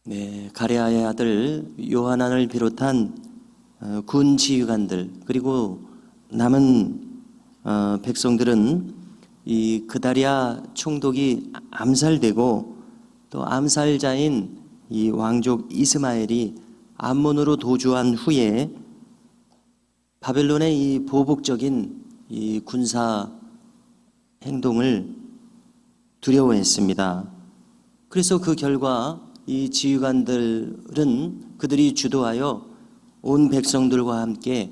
네, 가레아의 아들 요하난을 비롯한 군 지휘관들 그리고 남은 백성들은 이 그다리아 총독이 암살되고 또 암살자인 이 왕족 이스마엘이 암몬으로 도주한 후에 바벨론의 이 보복적인 이 군사 행동을 두려워했습니다. 그래서 그 결과 이 지휘관들은 그들이 주도하여 온 백성들과 함께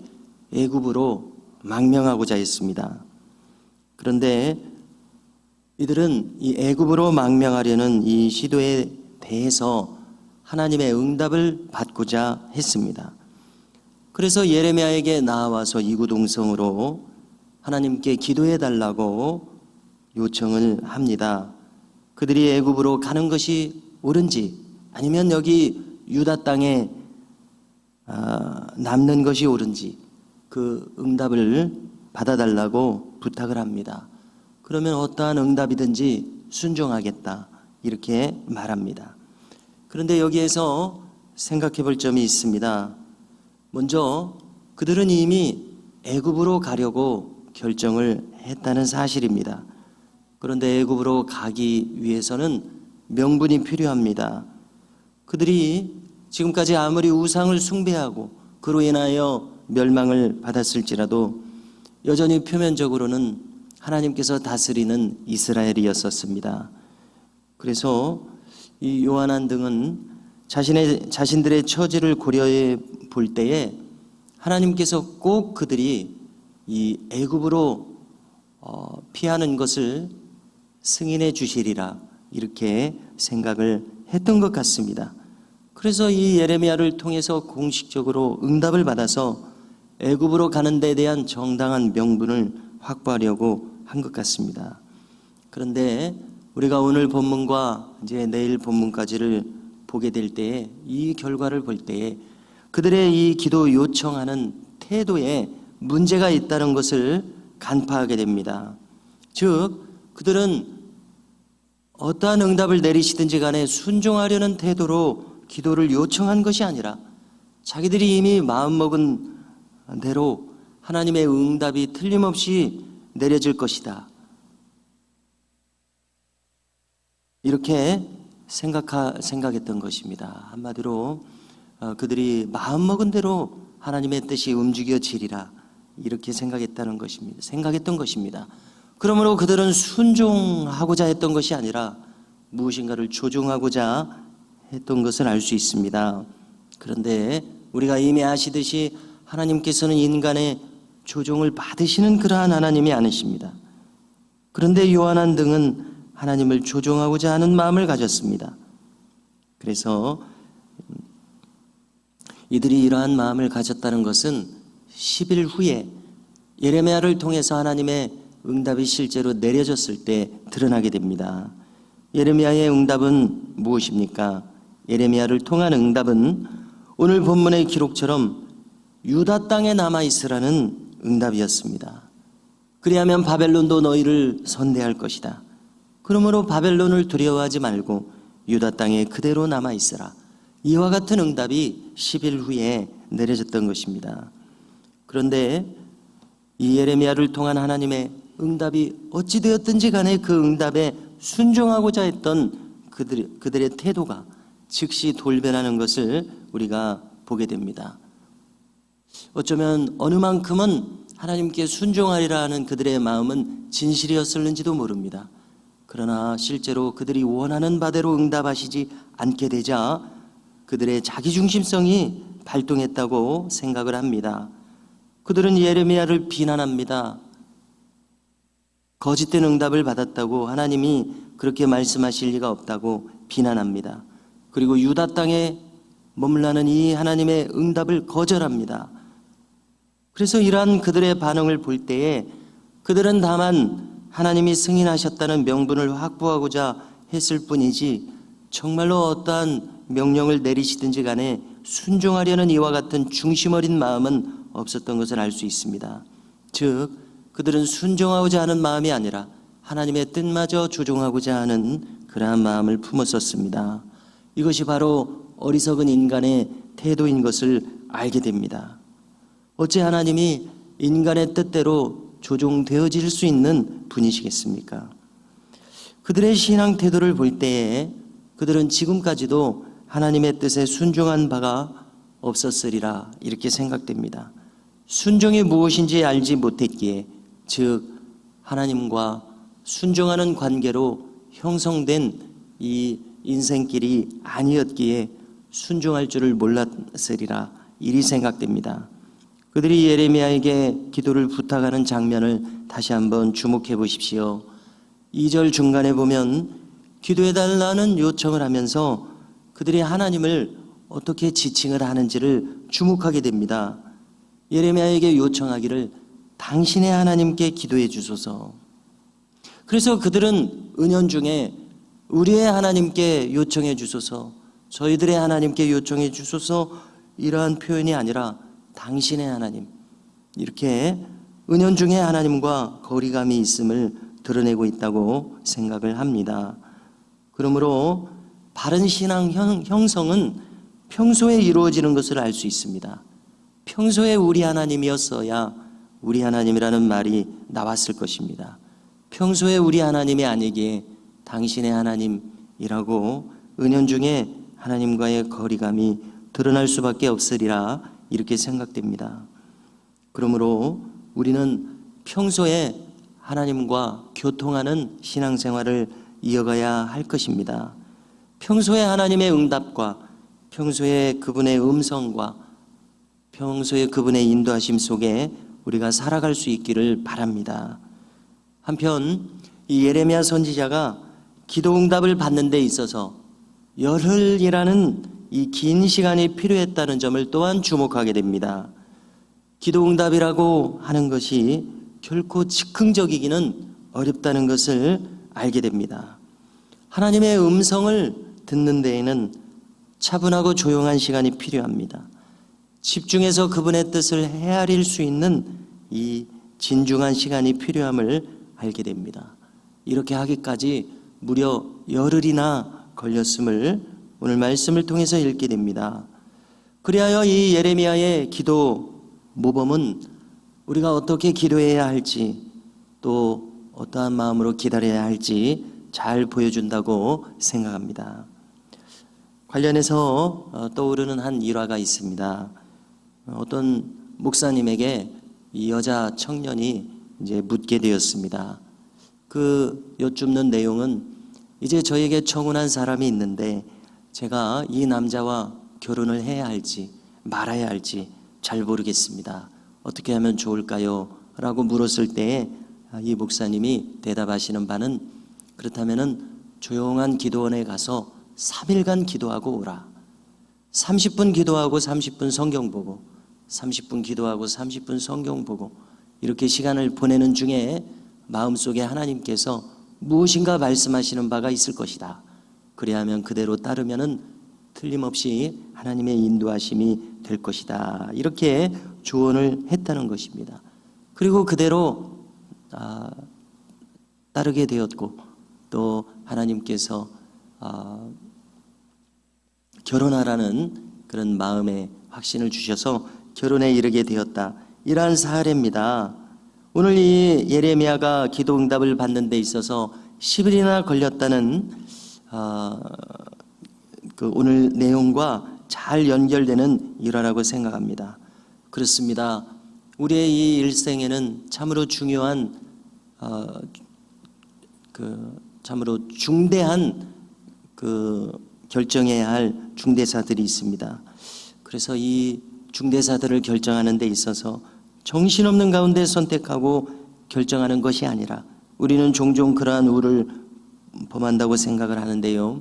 애굽으로 망명하고자 했습니다. 그런데 이들은 이 애굽으로 망명하려는 이 시도에 대해서 하나님의 응답을 받고자 했습니다. 그래서 예레미야에게 나와서 이구동성으로 하나님께 기도해 달라고 요청을 합니다. 그들이 애굽으로 가는 것이 옳은지 아니면 여기 유다 땅에 남는 것이 옳은지 그 응답을 받아달라고 부탁을 합니다. 그러면 어떠한 응답이든지 순종하겠다 이렇게 말합니다. 그런데 여기에서 생각해 볼 점이 있습니다. 먼저 그들은 이미 애굽으로 가려고 결정을 했다는 사실입니다. 그런데 애굽으로 가기 위해서는 명분이 필요합니다. 그들이 지금까지 아무리 우상을 숭배하고 그로 인하여 멸망을 받았을지라도 여전히 표면적으로는 하나님께서 다스리는 이스라엘이었었습니다. 그래서 이 요하난 등은 자신들의 처지를 고려해 볼 때에 하나님께서 꼭 그들이 이 애굽으로 피하는 것을 승인해 주시리라 이렇게 생각을 했던 것 같습니다. 그래서 이 예레미야를 통해서 공식적으로 응답을 받아서 애굽으로 가는 데 대한 정당한 명분을 확보하려고 한 것 같습니다. 그런데 우리가 오늘 본문과 이제 내일 본문까지를 보게 될 때에 이 결과를 볼 때에 그들의 이 기도 요청하는 태도에 문제가 있다는 것을 간파하게 됩니다. 즉 그들은 어떠한 응답을 내리시든지 간에 순종하려는 태도로 기도를 요청한 것이 아니라 자기들이 이미 마음먹은 대로 하나님의 응답이 틀림없이 내려질 것이다 이렇게 생각했던 것입니다. 한마디로 그들이 마음먹은 대로 하나님의 뜻이 움직여지리라 이렇게 생각했던 것입니다. 그러므로 그들은 순종하고자 했던 것이 아니라 무엇인가를 조종하고자 했던 것을 알 수 있습니다. 그런데 우리가 이미 아시듯이 하나님께서는 인간의 조종을 받으시는 그러한 하나님이 아니십니다. 그런데 요한한 등은 하나님을 조종하고자 하는 마음을 가졌습니다. 그래서 이들이 이러한 마음을 가졌다는 것은 10일 후에 예레미야를 통해서 하나님의 응답이 실제로 내려졌을 때 드러나게 됩니다. 예레미야의 응답은 무엇입니까? 예레미야를 통한 응답은 오늘 본문의 기록처럼 유다 땅에 남아있으라는 응답이었습니다. 그리하면 바벨론도 너희를 선대할 것이다. 그러므로 바벨론을 두려워하지 말고 유다 땅에 그대로 남아있으라. 이와 같은 응답이 10일 후에 내려졌던 것입니다. 그런데 이 예레미야를 통한 하나님의 응답이 어찌되었든지 간에 그 응답에 순종하고자 했던 그들의 태도가 즉시 돌변하는 것을 우리가 보게 됩니다. 어쩌면 어느 만큼은 하나님께 순종하리라 하는 그들의 마음은 진실이었을는지도 모릅니다. 그러나 실제로 그들이 원하는 바대로 응답하시지 않게 되자 그들의 자기중심성이 발동했다고 생각을 합니다. 그들은 예레미야를 비난합니다. 거짓된 응답을 받았다고 하나님이 그렇게 말씀하실 리가 없다고 비난합니다. 그리고 유다 땅에 머물라는 이 하나님의 응답을 거절합니다. 그래서 이러한 그들의 반응을 볼 때에 그들은 다만 하나님이 승인하셨다는 명분을 확보하고자 했을 뿐이지 정말로 어떠한 명령을 내리시든지 간에 순종하려는 이와 같은 중심 어린 마음은 없었던 것을 알 수 있습니다. 즉 그들은 순종하고자 하는 마음이 아니라 하나님의 뜻마저 조종하고자 하는 그러한 마음을 품었었습니다. 이것이 바로 어리석은 인간의 태도인 것을 알게 됩니다. 어째 하나님이 인간의 뜻대로 조종되어질 수 있는 분이시겠습니까? 그들의 신앙 태도를 볼 때에 그들은 지금까지도 하나님의 뜻에 순종한 바가 없었으리라 이렇게 생각됩니다. 순종이 무엇인지 알지 못했기에, 즉 하나님과 순종하는 관계로 형성된 이 인생길이 아니었기에 순종할 줄을 몰랐으리라 이리 생각됩니다. 그들이 예레미야에게 기도를 부탁하는 장면을 다시 한번 주목해 보십시오. 2절 중간에 보면 기도해달라는 요청을 하면서 그들이 하나님을 어떻게 지칭을 하는지를 주목하게 됩니다. 예레미야에게 요청하기를 당신의 하나님께 기도해 주소서. 그래서 그들은 은연중에 우리의 하나님께 요청해 주소서, 저희들의 하나님께 요청해 주소서, 이러한 표현이 아니라 당신의 하나님, 이렇게 은연중에 하나님과 거리감이 있음을 드러내고 있다고 생각을 합니다. 그러므로 바른 신앙 형성은 평소에 이루어지는 것을 알 수 있습니다. 평소에 우리 하나님이었어야 우리 하나님이라는 말이 나왔을 것입니다. 평소에 우리 하나님이 아니기에 당신의 하나님이라고 은연중에 하나님과의 거리감이 드러날 수밖에 없으리라 이렇게 생각됩니다. 그러므로 우리는 평소에 하나님과 교통하는 신앙생활을 이어가야 할 것입니다. 평소에 하나님의 응답과 평소에 그분의 음성과 평소에 그분의 인도하심 속에 우리가 살아갈 수 있기를 바랍니다. 한편 이 예레미야 선지자가 기도 응답을 받는 데 있어서 열흘이라는 이 긴 시간이 필요했다는 점을 또한 주목하게 됩니다. 기도 응답이라고 하는 것이 결코 즉흥적이기는 어렵다는 것을 알게 됩니다. 하나님의 음성을 듣는 데에는 차분하고 조용한 시간이 필요합니다. 집중해서 그분의 뜻을 헤아릴 수 있는 이 진중한 시간이 필요함을 알게 됩니다. 이렇게 하기까지 무려 열흘이나 걸렸음을 오늘 말씀을 통해서 읽게 됩니다. 그리하여 이 예레미야의 기도 모범은 우리가 어떻게 기도해야 할지, 또 어떠한 마음으로 기다려야 할지 잘 보여준다고 생각합니다. 관련해서 떠오르는 한 일화가 있습니다. 어떤 목사님에게 이 여자 청년이 이제 묻게 되었습니다. 그 여쭙는 내용은, 이제 저에게 청혼한 사람이 있는데 제가 이 남자와 결혼을 해야 할지 말아야 할지 잘 모르겠습니다. 어떻게 하면 좋을까요? 라고 물었을 때에 이 목사님이 대답하시는 바는, 그렇다면은 조용한 기도원에 가서 3일간 기도하고 오라. 30분 기도하고 30분 성경 보고, 30분 기도하고 30분 성경 보고, 이렇게 시간을 보내는 중에 마음속에 하나님께서 무엇인가 말씀하시는 바가 있을 것이다. 그래야 하면 그대로 따르면은 틀림없이 하나님의 인도하심이 될 것이다. 이렇게 조언을 했다는 것입니다. 그리고 그대로 따르게 되었고, 또 하나님께서 결혼하라는 그런 마음의 확신을 주셔서 결혼에 이르게 되었다. 이러한 사례입니다. 오늘 이 예레미야가 기도 응답을 받는 데 있어서 10일이나 걸렸다는 그 오늘 내용과 잘 연결되는 일화라고 생각합니다. 그렇습니다. 우리의 이 일생에는 참으로 중요한 참으로 중대한 결정해야 할 중대사들이 있습니다. 그래서 이 중대사들을 결정하는 데 있어서 정신없는 가운데 선택하고 결정하는 것이 아니라, 우리는 종종 그러한 우를 범한다고 생각을 하는데요,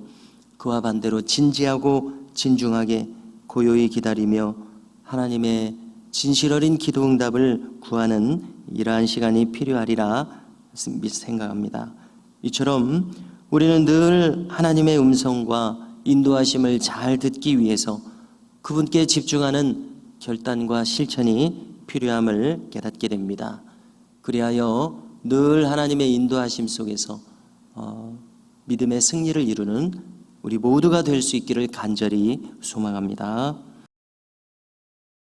그와 반대로 진지하고 진중하게 고요히 기다리며 하나님의 진실 어린 기도 응답을 구하는 이러한 시간이 필요하리라 생각합니다. 이처럼 우리는 늘 하나님의 음성과 인도하심을 잘 듣기 위해서 그분께 집중하는 결단과 실천이 필요함을 깨닫게 됩니다. 그리하여 늘 하나님의 인도하심 속에서 믿음의 승리를 이루는 우리 모두가 될 수 있기를 간절히 소망합니다.